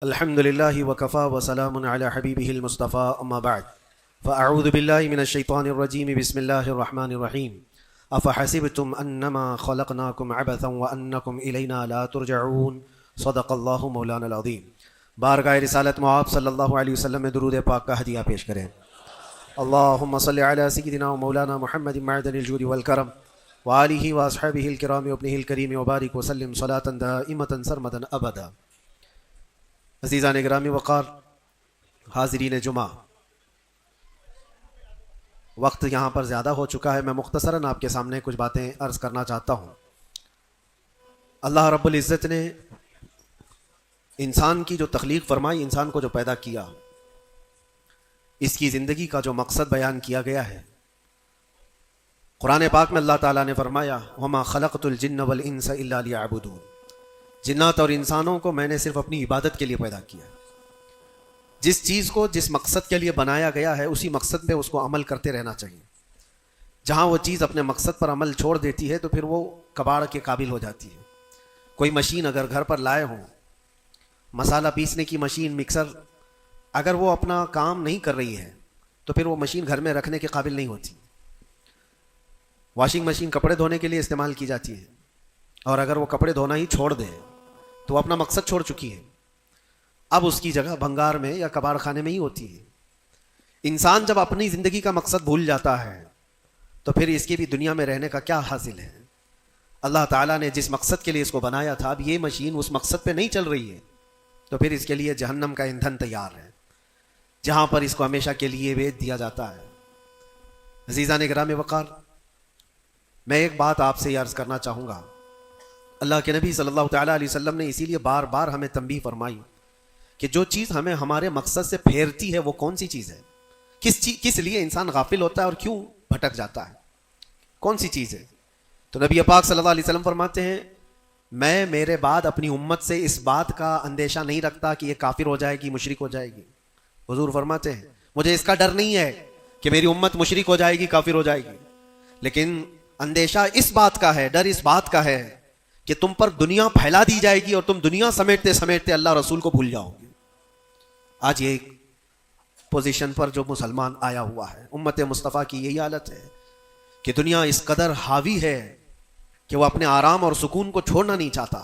الحمد لله وكفى وسلام على حبيبه المصطفى أما بعد فأعوذ بالله من الشيطان الرجيم بسم الله الرحمن الرحيم أفحسبتم أنما خلقناكم عبثا وأنكم إلينا لا ترجعون صدق الله مولانا العظيم. بارگاہ رسالت معاب صلی اللہ علیہ وسلم میں درود پاک کا ہدیہ پیش کریں. اللہم صلی علی سیدنا و مولانا محمد معدن الجود والکرم وآلہ واصحابہ الکرام وابنہ الکریم وبارک وسلم صلاة دائمة سرمدا ابدا. عزیزان گرامی وقار، حاضرین جمعہ، وقت یہاں پر زیادہ ہو چکا ہے. میں مختصراً آپ کے سامنے کچھ باتیں عرض کرنا چاہتا ہوں. اللہ رب العزت نے انسان کی جو تخلیق فرمائی، انسان کو جو پیدا کیا، اس کی زندگی کا جو مقصد بیان کیا گیا ہے، قرآن پاک میں اللہ تعالیٰ نے فرمایا وَمَا خَلَقْتُ الْجِنَّ وَالْإِنسَ إِلَّا لِيَعْبُدُونَ. جنات اور انسانوں کو میں نے صرف اپنی عبادت کے لیے پیدا کیا. جس چیز کو جس مقصد کے لیے بنایا گیا ہے اسی مقصد پہ اس کو عمل کرتے رہنا چاہیے. جہاں وہ چیز اپنے مقصد پر عمل چھوڑ دیتی ہے تو پھر وہ کباڑ کے قابل ہو جاتی ہے. کوئی مشین اگر گھر پر لائے ہوں، مسالہ پیسنے کی مشین، مکسر، اگر وہ اپنا کام نہیں کر رہی ہے تو پھر وہ مشین گھر میں رکھنے کے قابل نہیں ہوتی. واشنگ مشین کپڑے دھونے کے لیے استعمال کی جاتی ہے، اور اگر وہ کپڑے دھونا ہی چھوڑ دے تو وہ اپنا مقصد چھوڑ چکی ہے. اب اس کی جگہ بھنگار میں یا کباڑ خانے میں ہی ہوتی ہے. انسان جب اپنی زندگی کا مقصد بھول جاتا ہے تو پھر اس کی بھی دنیا میں رہنے کا کیا حاصل ہے؟ اللہ تعالیٰ نے جس مقصد کے لیے اس کو بنایا تھا، اب یہ مشین اس مقصد پہ نہیں چل رہی ہے تو پھر اس کے لیے جہنم کا ایندھن تیار ہے، جہاں پر اس کو ہمیشہ کے لیے بیچ دیا جاتا ہے. عزیزان گرامی وقار، میں ایک بات آپ سے یہ عرض کرنا چاہوں گا. اللہ کے نبی صلی اللہ تعالیٰ علیہ وسلم نے اسی لیے بار بار ہمیں تنبیہ فرمائی کہ جو چیز ہمیں ہمارے مقصد سے پھیرتی ہے وہ کون سی چیز ہے، کس لیے انسان غافل ہوتا ہے اور کیوں بھٹک جاتا ہے، کون سی چیز ہے. تو نبی پاک صلی اللہ علیہ وسلم فرماتے ہیں میں میرے بعد اپنی امت سے اس بات کا اندیشہ نہیں رکھتا کہ یہ کافر ہو جائے گی، مشرک ہو جائے گی. حضور فرماتے ہیں مجھے اس کا ڈر نہیں ہے کہ میری امت مشرک ہو جائے گی، کافر ہو جائے گی، لیکن اندیشہ اس بات کا ہے، ڈر اس بات کا ہے کہ تم پر دنیا پھیلا دی جائے گی اور تم دنیا سمیٹتے سمیٹتے اللہ رسول کو بھول جاؤ گے. آج یہ پوزیشن پر جو مسلمان آیا ہوا ہے، امت مصطفیٰ کی یہی حالت ہے کہ دنیا اس قدر حاوی ہے کہ وہ اپنے آرام اور سکون کو چھوڑنا نہیں چاہتا.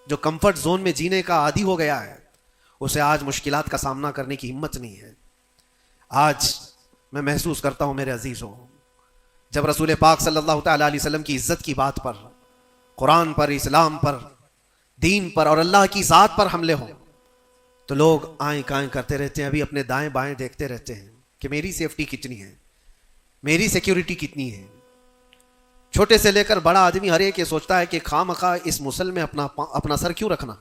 جو کمفرٹ زون میں جینے کا عادی ہو گیا ہے اسے آج مشکلات کا سامنا کرنے کی ہمت نہیں ہے. آج میں محسوس کرتا ہوں میرے عزیزوں، جب رسول پاک صلی اللہ تعالیٰ علیہ وسلم کی عزت کی بات پر، قرآن پر، اسلام پر، دین پر اور اللہ کی ذات پر حملے ہوں تو لوگ آئیں کائیں کرتے رہتے ہیں. ابھی اپنے دائیں بائیں دیکھتے رہتے ہیں کہ میری سیفٹی کتنی ہے، میری سیکیورٹی کتنی ہے. چھوٹے سے لے کر بڑا آدمی ہر ایک یہ سوچتا ہے کہ خواہ مخواہ اس مسل میں اپنا سر کیوں رکھنا،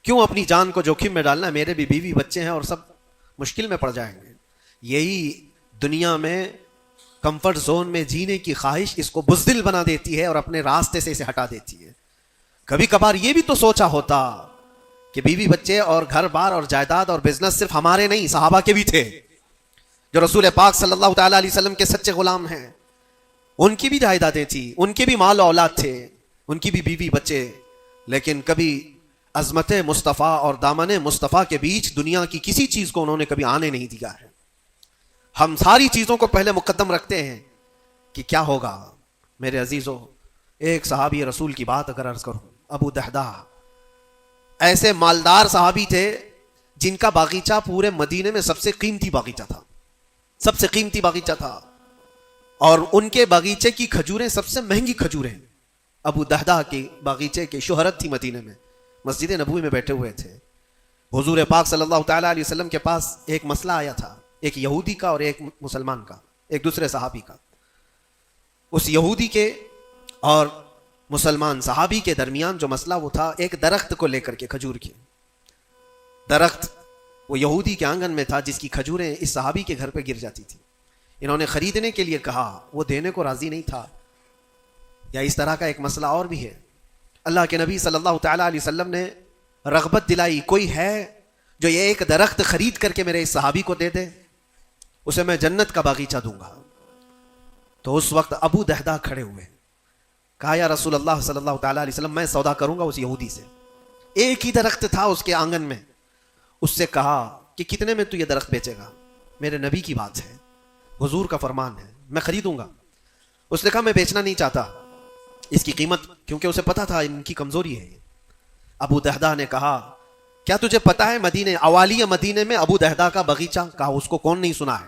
کیوں اپنی جان کو جوخم میں ڈالنا، میرے بھی بیوی بچے ہیں اور سب مشکل میں پڑ جائیں گے. یہی دنیا میں کمفرٹ زون میں جینے کی خواہش اس کو بزدل بنا دیتی ہے اور اپنے راستے سے اسے ہٹا دیتی ہے. کبھی کبھار یہ بھی تو سوچا ہوتا کہ بیوی بچے اور گھر بار اور جائیداد اور بزنس صرف ہمارے نہیں، صحابہ کے بھی تھے جو رسول پاک صلی اللہ تعالیٰ علیہ وسلم کے سچے غلام ہیں. ان کی بھی جائیدادیں تھیں، ان کے بھی مال و اولاد تھے، ان کی بھی بیوی بچے، لیکن کبھی عظمت مصطفیٰ اور دامن مصطفیٰ کے بیچ دنیا کی کسی چیز کو انہوں نے کبھی آنے نہیں دیا ہے. ہم ساری چیزوں کو پہلے مقدم رکھتے ہیں کہ کیا ہوگا. میرے عزیزوں، ایک صحابی رسول کی بات اگر عرض کروں، ابو دہدہ، ایسے مالدار صحابی تھے جن کا باغیچہ پورے مدینے میں سب سے قیمتی باغیچہ تھا، سب سے قیمتی باغیچہ تھا، اور ان کے باغیچے کی کھجوریں سب سے مہنگی کھجوریں. ابو دہدہ کے باغیچے کی شہرت تھی مدینے میں. مسجد نبوی میں بیٹھے ہوئے تھے. حضور پاک صلی اللہ تعالیٰ علیہ وسلم کے پاس ایک مسئلہ آیا تھا، ایک یہودی کا اور ایک مسلمان کا، ایک دوسرے صحابی کا. اس یہودی کے اور مسلمان صحابی کے درمیان جو مسئلہ وہ تھا ایک درخت کو لے کر کے، کھجور کے درخت وہ یہودی کے آنگن میں تھا جس کی کھجوریں اس صحابی کے گھر پہ گر جاتی تھی. انہوں نے خریدنے کے لیے کہا، وہ دینے کو راضی نہیں تھا. یا اس طرح کا ایک مسئلہ اور بھی ہے. اللہ کے نبی صلی اللہ تعالیٰ علیہ وسلم نے رغبت دلائی، کوئی ہے جو یہ ایک درخت خرید کر کے میرے اس صحابی کو دے دے، اسے میں جنت کا باغیچہ دوں گا. تو اس وقت ابو دہدہ کھڑے ہوئے، کہا یا رسول اللہ صلی اللہ تعالیٰ علیہ وسلم میں سودا کروں گا اس یہودی سے، ایک ہی درخت تھا اس کے آنگن میں. اس سے کہا کہ کتنے میں تو یہ درخت بیچے گا؟ میرے نبی کی بات ہے، حضور کا فرمان ہے، میں خریدوں گا. اس نے کہا میں بیچنا نہیں چاہتا اس کی قیمت، کیونکہ اسے پتا تھا ان کی کمزوری ہے. ابو دہدہ نے کہا کیا تجھے پتا ہے مدینے اوالی مدینے میں ابو دہدہ کا باغیچہ؟ کہا اس کو کون نہیں سنا ہے،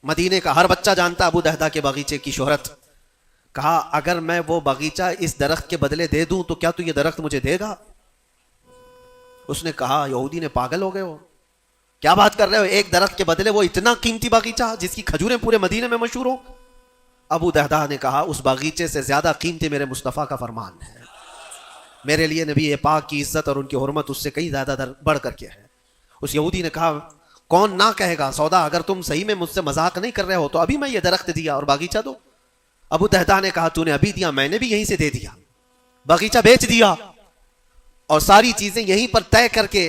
مدینے کا ہر بچہ جانتا ابو دہدہ کے باغیچے کی شہرت. کہا اگر میں وہ باغیچہ اس درخت کے بدلے دے دوں تو کیا تو یہ درخت مجھے دے گا؟ اس نے کہا یہودی نے پاگل ہو گئے ہو، کیا بات کر رہے ہو، ایک درخت کے بدلے وہ اتنا قیمتی باغیچہ جس کی کھجوریں پورے مدینے میں مشہور ہو. ابو دہدہ نے کہا اس باغیچے سے زیادہ قیمتی میرے مصطفیٰ کا فرمان ہے، میرے لیے نبی پاک کی عزت اور ان کی حرمت اس سے کئی زیادہ بڑھ کر کے ہے. اس یہودی نے کہا کون نہ کہے گا سودا، اگر تم صحیح میں مجھ سے مذاق نہیں کر رہے ہو تو ابھی میں یہ درخت دیا اور باغیچہ دو. ابو دہدہ نے کہا تو نے ابھی دیا، میں نے بھی یہیں سے دے دیا، باغیچہ بیچ دیا اور ساری چیزیں یہیں پر طے کر کے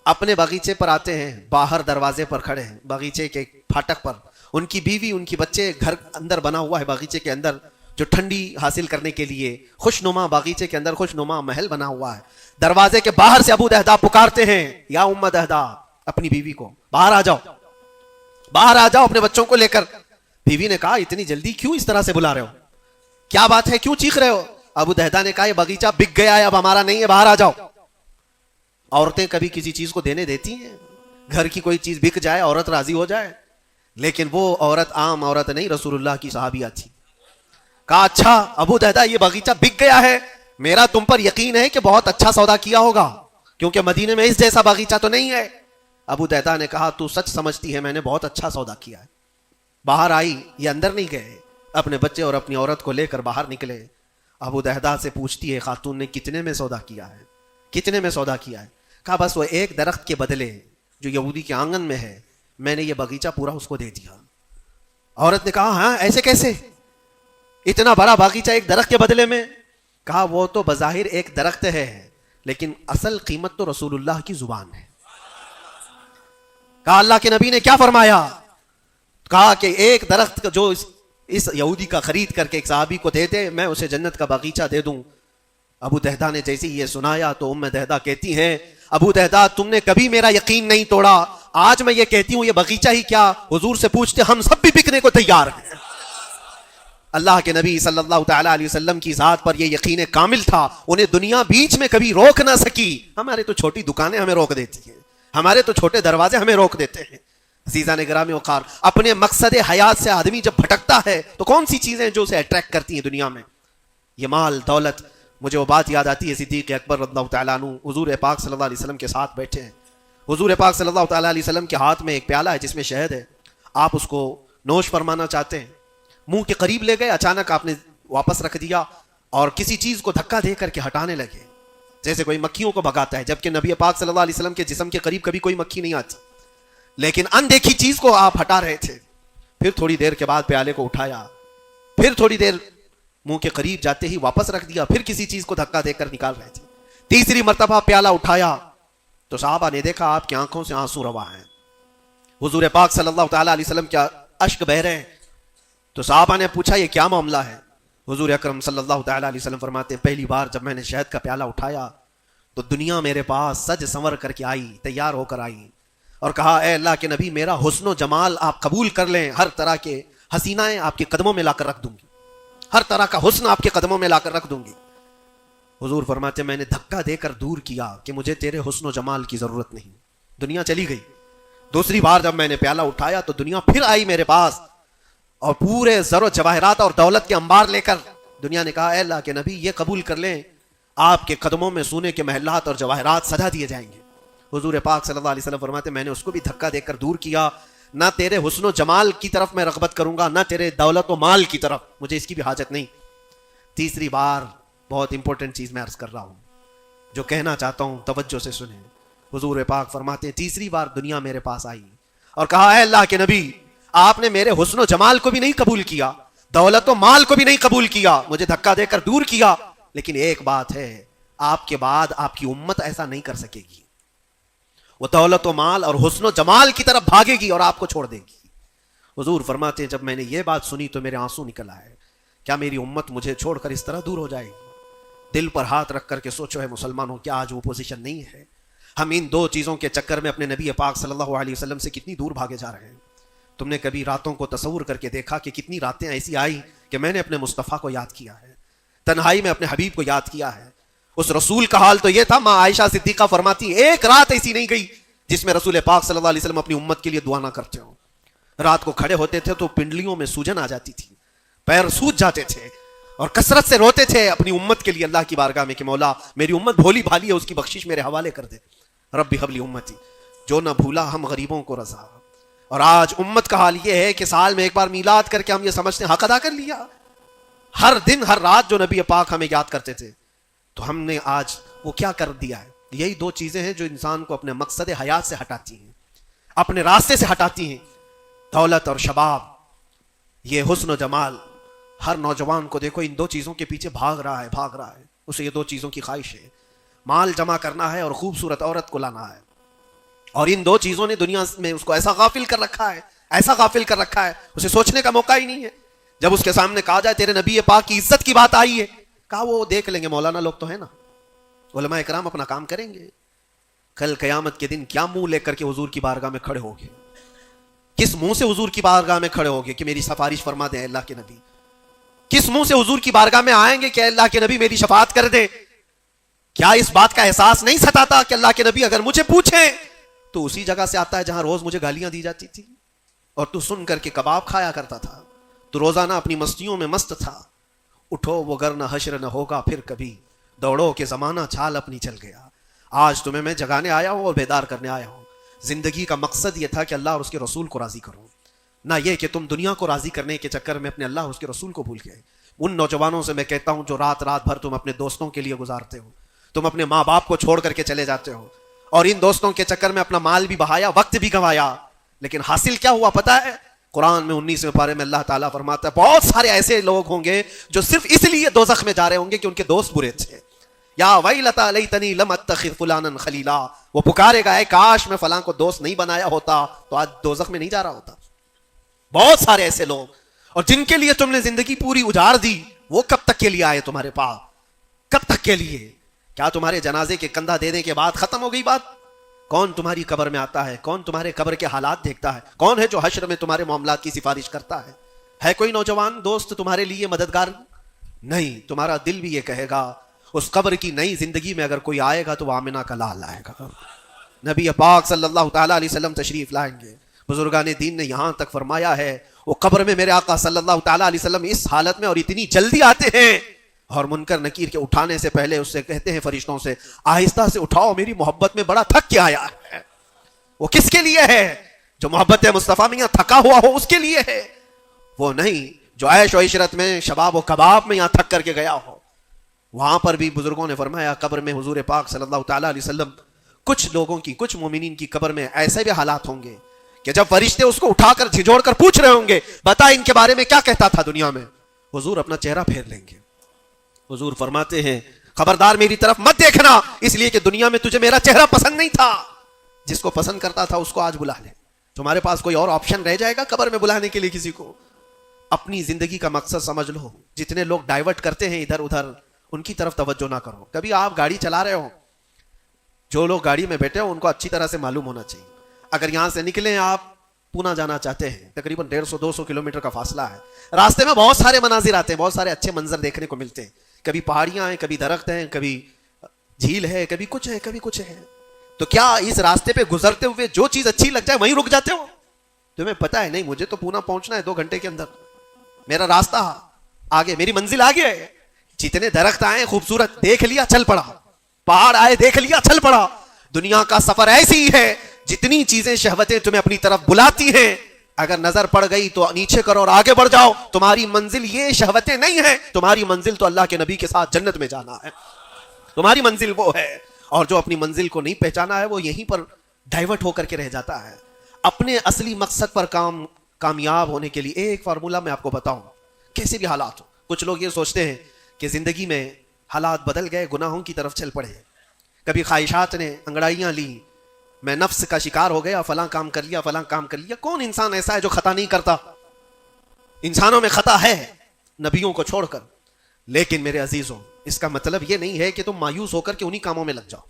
اپنے باغیچے پر آتے ہیں. باہر دروازے پر کھڑے ہیں باغیچے کے پھاٹک پر، ان کی بیوی ان کی بچے، گھر اندر بنا ہوا ہے باغیچے کے اندر جو ٹھنڈی حاصل کرنے کے لیے خوش نما باغیچے کے اندر خوش نما محل بنا ہوا ہے. دروازے کے باہر سے ابو دہدہ پکارتے ہیں یا ام دہدہ، اپنی بیوی کو باہر آ جاؤ، باہر آ جاؤ اپنے بچوں کو لے کر. بیوی نے کہا اتنی جلدی کیوں اس طرح سے بلا رہے ہو، کیا بات ہے، کیوں چیخ رہے ہو؟ ابو دہدہ نے کہا یہ باغیچہ بک گیا ہے، اب ہمارا نہیں ہے، باہر آ جاؤ. عورتیں کبھی کسی چیز کو دینے دیتی ہیں، گھر کی کوئی چیز بک جائے عورت راضی ہو جائے، لیکن وہ عورت عام عورت نہیں، رسول اللہ کی صحابیہ تھی. کہا اچھا ابو دہدہ یہ باغیچہ بک گیا ہے، میرا تم پر یقین ہے کہ بہت اچھا سودا کیا ہوگا کیونکہ مدینے میں اس جیسا باغیچہ تو نہیں ہے. ابو دہدہ نے کہا تو سچ سمجھتی ہے میں نے بہت اچھا سودا کیا ہے. باہر آئی، یہ اندر نہیں گئے، اپنے بچے اور اپنی عورت کو لے کر باہر نکلے. ابو دہدہ سے پوچھتی ہے خاتون نے کتنے میں سودا کیا ہے، کتنے میں سودا کیا ہے؟ کہا بس وہ ایک درخت کے بدلے جو یہودی کے آنگن میں ہے میں نے یہ باغیچہ پورا اس کو دے دیا. عورت نے کہا ہاں ایسے کیسے، اتنا بڑا باغیچہ ایک درخت کے بدلے میں؟ کہا وہ تو بظاہر ایک درخت ہے لیکن اصل قیمت تو رسول اللہ کی زبان ہے. کہا اللہ کے نبی نے کیا فرمایا؟ کہا کہ ایک درخت جو اس یہودی کا خرید کر کے ایک صحابی کو دے دے میں اسے جنت کا باغیچہ دے دوں. ابو دہدہ نے جیسے یہ سنایا تو ام دہدہ کہتی ہیں ابو دہدہ تم نے کبھی میرا یقین نہیں توڑا، آج میں یہ کہتی ہوں یہ باغیچہ ہی کیا، حضور سے پوچھتے ہم سب بھی بکنے کو تیار ہیں. اللہ کے نبی صلی اللہ تعالی علیہ وسلم کی ذات پر یہ یقین کامل تھا، انہیں دنیا بیچ میں کبھی روک نہ سکی. ہمارے تو چھوٹی دکانیں ہمیں روک دیتی ہیں، ہمارے تو چھوٹے دروازے ہمیں روک دیتے ہیں. عزیزان گرامی وقار، اپنے مقصد حیات سے آدمی جب بھٹکتا ہے تو کون سی چیزیں جو اسے اٹریکٹ کرتی ہیں دنیا میں؟ یہ مال دولت. مجھے وہ بات یاد آتی ہے صدیق اکبر رضی اللہ تعالیٰ عنہ حضور پاک صلی اللہ علیہ وسلم کے ساتھ بیٹھے ہیں. حضور پاک صلی اللہ تعالیٰ علیہ وسلم کے ہاتھ میں ایک پیالہ ہے جس میں شہد ہے، آپ اس کو نوش فرمانا چاہتے ہیں، منہ کے قریب لے گئے، اچانک آپ نے واپس رکھ دیا اور کسی چیز کو دھکا دے کر کے ہٹانے لگے جیسے کوئی مکھیوں کو بھگاتا ہے، جبکہ نبی پاک صلی اللہ علیہ وسلم کے جسم کے قریب کبھی کوئی مکھی نہیں آتی، لیکن اندیکھی چیز کو آپ ہٹا رہے تھے. پھر تھوڑی دیر کے بعد پیالے کو اٹھایا، پھر تھوڑی دیر منہ کے قریب جاتے ہی واپس رکھ دیا، پھر کسی چیز کو دھکا دے کر نکال رہے تھے. تیسری مرتبہ پیالہ اٹھایا تو صحابہ نے دیکھا آپ کی آنکھوں سے آنسو روا ہیں، حضور پاک صلی اللہ تعالیٰ علیہ وسلم کیا اشک بہ رہے ہیں. تو صحابہ نے پوچھا یہ کیا معاملہ ہے؟ حضور اکرم صلی اللہ تعالیٰ علیہ وسلم فرماتے ہیں پہلی بار جب میں نے شہد کا پیالہ اٹھایا تو دنیا میرے پاس سج سنور کر کے آئی، تیار ہو کر آئی اور کہا اے اللہ کے نبی میرا حسن و جمال آپ قبول کر لیں، ہر طرح کے حسینائیں آپ کے قدموں میں لا کر رکھ دوں گی، ہر طرح کا حسن آپ کے قدموں میں لا کر رکھ دوں گی. حضور فرماتے میں نے دھکا دے کر دور کیا کہ مجھے تیرے حسن و جمال کی ضرورت نہیں، دنیا چلی گئی. دوسری بار جب میں نے پیالہ اٹھایا تو دنیا پھر آئی میرے پاس اور پورے زر و جواہرات اور دولت کے انبار لے کر. دنیا نے کہا اے اللہ کے نبی یہ قبول کر لیں، آپ کے قدموں میں سونے کے محلات اور جواہرات سجا دیے جائیں گے. حضور پاک صلی اللہ علیہ وسلم فرماتے میں نے اس کو بھی دھکا دے کر دور کیا، نہ تیرے حسن و جمال کی طرف میں رغبت کروں گا، نہ تیرے دولت و مال کی طرف، مجھے اس کی بھی حاجت نہیں. تیسری بار بہت امپورٹنٹ چیز میں عرض کر رہا ہوں، جو کہنا چاہتا ہوں توجہ سے سنیں. حضور پاک فرماتے ہیں تیسری بار دنیا میرے پاس آئی اور کہا اے اللہ کے نبی آپ نے میرے حسن و جمال کو بھی نہیں قبول کیا، دولت و مال کو بھی نہیں قبول کیا، مجھے دھکا دے کر دور کیا، لیکن ایک بات ہے آپ کے بعد آپ کی امت ایسا نہیں کر سکے گی، وہ دولت و مال اور حسن و جمال کی طرف بھاگے گی اور آپ کو چھوڑ دے گی. حضور فرماتے ہیں جب میں نے یہ بات سنی تو میرے آنسو نکل آئے، کیا میری امت مجھے چھوڑ کر اس طرح دور ہو جائے گی؟ دل پر ہاتھ رکھ کر کے سوچو ہے مسلمانوں، کیا آج وہ پوزیشن نہیں ہے؟ ہم ان دو چیزوں کے چکر میں اپنے نبی پاک صلی اللہ علیہ وسلم سے کتنی دور بھاگے جا رہے ہیں۔ تم نے کبھی راتوں کو تصور کر کے دیکھا کہ کتنی راتیں ایسی آئی کہ میں نے اپنے مصطفیٰ کو یاد کیا ہے، تنہائی میں اپنے حبیب کو یاد کیا ہے؟ اس رسول کا حال تو یہ تھا، ماں عائشہ صدیقہ فرماتی ایک رات ایسی نہیں گئی جس میں رسول پاک صلی اللہ علیہ وسلم اپنی امت کے لیے دعا نہ کرتے ہو۔ رات کو کھڑے ہوتے تھے تو پنڈلیوں میں سوجن آ جاتی تھی، پیر سوج جاتے تھے، اور کثرت سے روتے تھے اپنی امت کے لیے اللہ کی بارگاہ میں کہ مولا میری امت بھولی بھالی ہے، اس کی بخشش میرے حوالے کر دے، رب حبلی امتی، جو نہ بھولا ہم غریبوں کو رضا۔ اور آج امت کا حال یہ ہے کہ سال میں ایک بار میلاد کر کے ہم یہ سمجھتے ہیں حق ادا کر لیا۔ ہر دن ہر رات جو نبی پاک ہمیں یاد کرتے تھے، تو ہم نے آج وہ کیا کر دیا ہے؟ یہی دو چیزیں ہیں جو انسان کو اپنے مقصد حیات سے ہٹاتی ہیں، اپنے راستے سے ہٹاتی ہیں، دولت اور شباب، یہ حسن و جمال۔ ہر نوجوان کو دیکھو ان دو چیزوں کے پیچھے بھاگ رہا ہے، اسے یہ دو چیزوں کی خواہش ہے، مال جمع کرنا ہے اور خوبصورت عورت کو لانا ہے۔ اور ان دو چیزوں نے دنیا میں اس کو ایسا غافل کر رکھا ہے، اسے سوچنے کا موقع ہی نہیں ہے۔ جب اس کے سامنے کہا جائے تیرے نبی پاک کی عزت کی بات آئی ہے، کہا وہ دیکھ لیں گے، مولانا لوگ تو ہیں نا، علماء اکرام اپنا کام کریں گے۔ کل قیامت کے دن کیا منہ لے کر کے حضور کی بارگاہ میں کھڑے ہوگے؟ کس منہ سے حضور کی بارگاہ میں کھڑے ہوگے کہ میری سفارش فرما دیں اللہ کے نبی؟ کس منہ سے حضور کی بارگاہ میں آئیں گے کہ اللہ کے نبی میری شفاعت کر دے؟ کیا اس بات کا احساس نہیں ستاتا کہ اللہ کے نبی اگر مجھے پوچھیں تو اسی جگہ سے آتا ہے جہاں روز مجھے گالیاں دی جاتی تھی، اور تو سن کر کے کباب کھایا کرتا تھا، تو روزانہ اپنی مستیوں میں مست تھا۔ اٹھو وہ گر نہ حشر نہ ہوگا پھر کبھی، دوڑو کہ زمانہ چھال اپنی چل گیا۔ آج تمہیں میں جگانے آیا ہوں اور بیدار کرنے آیا ہوں۔ زندگی کا مقصد یہ تھا کہ اللہ اور اس کے رسول کو راضی کروں، نہ یہ کہ تم دنیا کو راضی کرنے کے چکر میں اپنے اللہ اور اس کے رسول کو بھول گئے۔ ان نوجوانوں سے میں کہتا ہوں جو رات بھر تم اپنے دوستوں کے لیے گزارتے ہو، تم اپنے ماں باپ کو چھوڑ کر کے چلے جاتے ہو، اور ان دوستوں کے چکر میں اپنا مال بھی بہایا، وقت بھی گنوایا، لیکن حاصل کیا ہوا پتہ ہے؟ قرآن میں 19ویں پارے میں اللہ تعالیٰ فرماتا ہے بہت سارے ایسے لوگ ہوں گے جو صرف اس لیے دوزخ میں جا رہے ہوں گے کہ ان کے دوست برے تھے۔ یا ویلتا لیتنی لم اتخذ فلانا خلیلا، وہ پکارے گا اے کاش میں فلاں کو دوست نہیں بنایا ہوتا تو آج دوزخ میں نہیں جا رہا ہوتا۔ بہت سارے ایسے لوگ، اور جن کے لیے تم نے زندگی پوری اجاڑ دی، وہ کب تک کے لیے آئے تمہارے پاس؟ کب تک کے لیے؟ کیا تمہارے جنازے کے کندھا دینے کے بعد ختم ہو گئی بات؟ کون تمہاری قبر میں آتا ہے؟ کون تمہارے قبر کے حالات دیکھتا ہے؟ کون ہے جو حشر میں تمہارے معاملات کی سفارش کرتا ہے؟ ہے کوئی نوجوان دوست تمہارے لیے مددگار؟ نہیں۔ تمہارا دل بھی یہ کہے گا اس قبر کی نئی زندگی میں اگر کوئی آئے گا تو وہ آمنہ کا لال آئے گا، نبی پاک صلی اللہ تعالیٰ علیہ وسلم تشریف لائیں گے۔ بزرگان دین نے یہاں تک فرمایا ہے وہ قبر میں میرے آقا صلی اللہ تعالیٰ علیہ وسلم اس حالت میں اور اتنی جلدی آتے ہیں، اور منکر نکیر کے اٹھانے سے پہلے اس سے کہتے ہیں فرشتوں سے آہستہ سے اٹھاؤ، میری محبت میں بڑا تھک کے آیا ہے۔ وہ کس کے لیے ہے؟ جو محبت مصطفیٰ میں یہاں تھکا ہوا ہو اس کے لیے ہے، وہ نہیں جو عیش و عشرت میں شباب و کباب میں یہاں تھک کر کے گیا ہو۔ وہاں پر بھی بزرگوں نے فرمایا قبر میں حضور پاک صلی اللہ تعالیٰ علیہ وسلم، کچھ لوگوں کی، کچھ مومنین کی قبر میں ایسے بھی حالات ہوں گے کہ جب فرشتے اس کو اٹھا کر جھجوڑ کر پوچھ رہے ہوں گے بتا ان کے بارے میں کیا کہتا تھا دنیا میں، حضور اپنا چہرہ پھیر لیں گے۔ حضور فرماتے ہیں خبردار میری طرف مت دیکھنا، اس لیے کہ دنیا میں تجھے میرا چہرہ پسند نہیں تھا، جس کو پسند کرتا تھا اس کو آج بلا لے۔ تمہارے پاس کوئی اور آپشن رہ جائے گا قبر میں بلانے کے لیے کسی کو؟ اپنی زندگی کا مقصد سمجھ لو۔ جتنے لوگ ڈائیورٹ کرتے ہیں ادھر ادھر، ان کی طرف توجہ نہ کرو۔ کبھی آپ گاڑی چلا رہے ہو، جو لوگ گاڑی میں بیٹھے ہو ان کو اچھی طرح سے معلوم ہونا چاہیے، اگر یہاں سے نکلیں آپ پونا جانا چاہتے ہیں، تقریباً 150-200 کلومیٹر کا فاصلہ ہے، راستے میں بہت سارے مناظر آتے ہیں، بہت سارے اچھے منظر دیکھنے کو ملتے ہیں، کبھی پہاڑیاں ہیں، کبھی درخت ہیں، کبھی جھیل ہے، کبھی کچھ ہے، کبھی کچھ ہے۔ تو کیا اس راستے پہ گزرتے ہوئے جو چیز اچھی لگ جائے وہیں رک جاتے ہو؟ تمہیں پتا ہے نہیں مجھے تو پونا پہنچنا ہے 2 گھنٹے کے اندر، میرا راستہ آگے، میری منزل آگے ہے۔ جتنے درخت آئے خوبصورت دیکھ لیا چل پڑا، پہاڑ آئے دیکھ لیا چل پڑا۔ دنیا کا سفر ایسی ہے، جتنی چیزیں شہوتیں تمہیں اپنی طرف بلاتی ہیں، اگر نظر پڑ گئی تو نیچے کرو اور آگے بڑھ جاؤ۔ تمہاری منزل یہ شہوتیں نہیں ہیں، تمہاری منزل تو اللہ کے نبی کے ساتھ جنت میں جانا ہے، تمہاری منزل وہ ہے۔ اور جو اپنی منزل کو نہیں پہچانا ہے وہ یہیں پر ڈائیورٹ ہو کر کے رہ جاتا ہے۔ اپنے اصلی مقصد پر کامیاب ہونے کے لیے ایک فارمولہ میں آپ کو بتاؤں، کیسے بھی حالات ہو۔ کچھ لوگ یہ سوچتے ہیں کہ زندگی میں حالات بدل گئے، گناہوں کی طرف چل پڑے، کبھی خواہشات نے انگڑائیاں لی، میں نفس کا شکار ہو گیا، فلاں کام کر لیا، فلاں کام کر لیا۔ کون انسان ایسا ہے جو خطا نہیں کرتا؟ انسانوں میں خطا ہے، نبیوں کو چھوڑ کر، لیکن میرے عزیزوں اس کا مطلب یہ نہیں ہے کہ تم مایوس ہو کر کے انہی کاموں میں لگ جاؤ.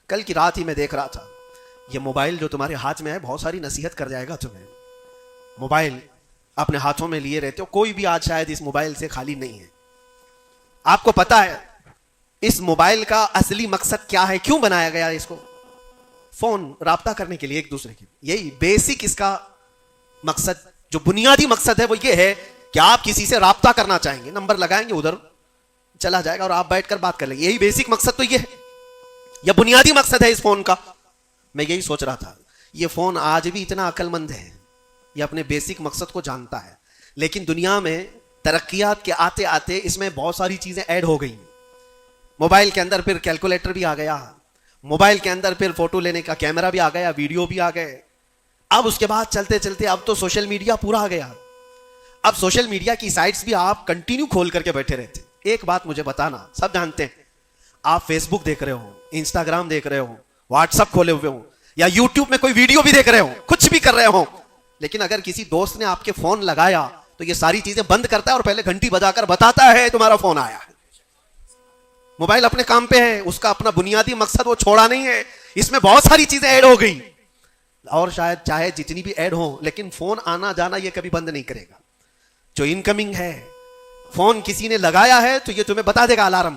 کل کی رات ہی میں دیکھ رہا تھا, یہ موبائل جو تمہارے ہاتھ میں ہے بہت ساری نصیحت کر جائے گا تمہیں. موبائل اپنے ہاتھوں میں لیے رہتے ہو, کوئی بھی آج شاید اس موبائل سے خالی نہیں ہے. آپ کو پتا ہے اس موبائل کا اصلی مقصد کیا ہے, کیوں بنایا گیا اس کو؟ فون, رابطہ کرنے کے لیے ایک دوسرے کے. یہی بیسک اس کا مقصد, جو بنیادی مقصد ہے وہ یہ ہے کہ آپ کسی سے رابطہ کرنا چاہیں گے, نمبر لگائیں گے, ادھر چلا جائے گا اور آپ بیٹھ کر بات کر لیں گے. یہی بیسک مقصد تو یہ ہے, یہ بنیادی مقصد ہے اس فون کا. میں یہی سوچ رہا تھا, یہ فون آج بھی اتنا عقل مند ہے, یہ اپنے بیسک مقصد کو جانتا ہے, لیکن دنیا میں ترقیات کے آتے آتے اس میں بہت ساری چیزیں ایڈ ہو گئی. موبائل کے اندر پھر کیلکولیٹر بھی آ گیا, موبائل کے اندر پھر فوٹو لینے کا کیمرہ بھی آ گیا, ویڈیو بھی آ گئے. اب اس کے بعد چلتے چلتے اب تو سوشل میڈیا پورا آ گیا. اب سوشل میڈیا کی سائٹس بھی آپ کنٹینیو کھول کر کے بیٹھے رہتے. ایک بات مجھے بتانا, سب جانتے ہیں آپ فیس بک دیکھ رہے ہو, انسٹاگرام دیکھ رہے ہو, واٹس ایپ کھولے ہوئے ہو, یا یوٹیوب میں کوئی ویڈیو بھی دیکھ رہے ہو, کچھ بھی کر رہے ہو, لیکن اگر کسی دوست نے آپ کے فون لگایا تو یہ ساری چیزیں بند کرتا ہے اور پہلے گھنٹی بجا کر بتاتا ہے تمہارا فون آیا ہے. موبائل اپنے کام پہ ہے, اس کا اپنا بنیادی مقصد وہ چھوڑا نہیں ہے. اس میں بہت ساری چیزیں ایڈ ہو گئی, اور شاید چاہے جتنی بھی ایڈ ہو, لیکن فون آنا جانا یہ کبھی بند نہیں کرے گا. جو انکمنگ ہے, فون کسی نے لگایا ہے تو یہ تمہیں بتا دے گا, الارم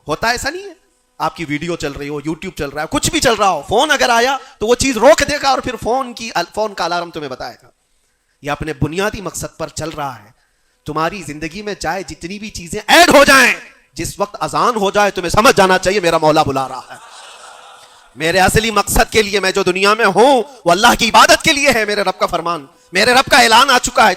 ہوتا ہے. ایسا نہیں ہے آپ کی ویڈیو چل رہی ہو, یوٹیوب چل رہا ہے, کچھ بھی چل رہا ہو, فون اگر آیا تو وہ چیز روک دے گا اور پھر فون کا الارم تمہیں بتائے گا. یہ اپنے بنیادی مقصد پر چل رہا ہے. تمہاری زندگی میں چاہے جتنی بھی چیزیں ایڈ ہو جائیں, جس وقت اذان ہو جائے تمہیں سمجھ جانا چاہیے میرا مولا بلا رہا ہے. میرے اصلی مقصد کے لیے میں جو دنیا میں ہوں وہ اللہ کی عبادت کے لیے ہے. میرے رب کا فرمان, میرے رب کا اعلان آ چکا ہے.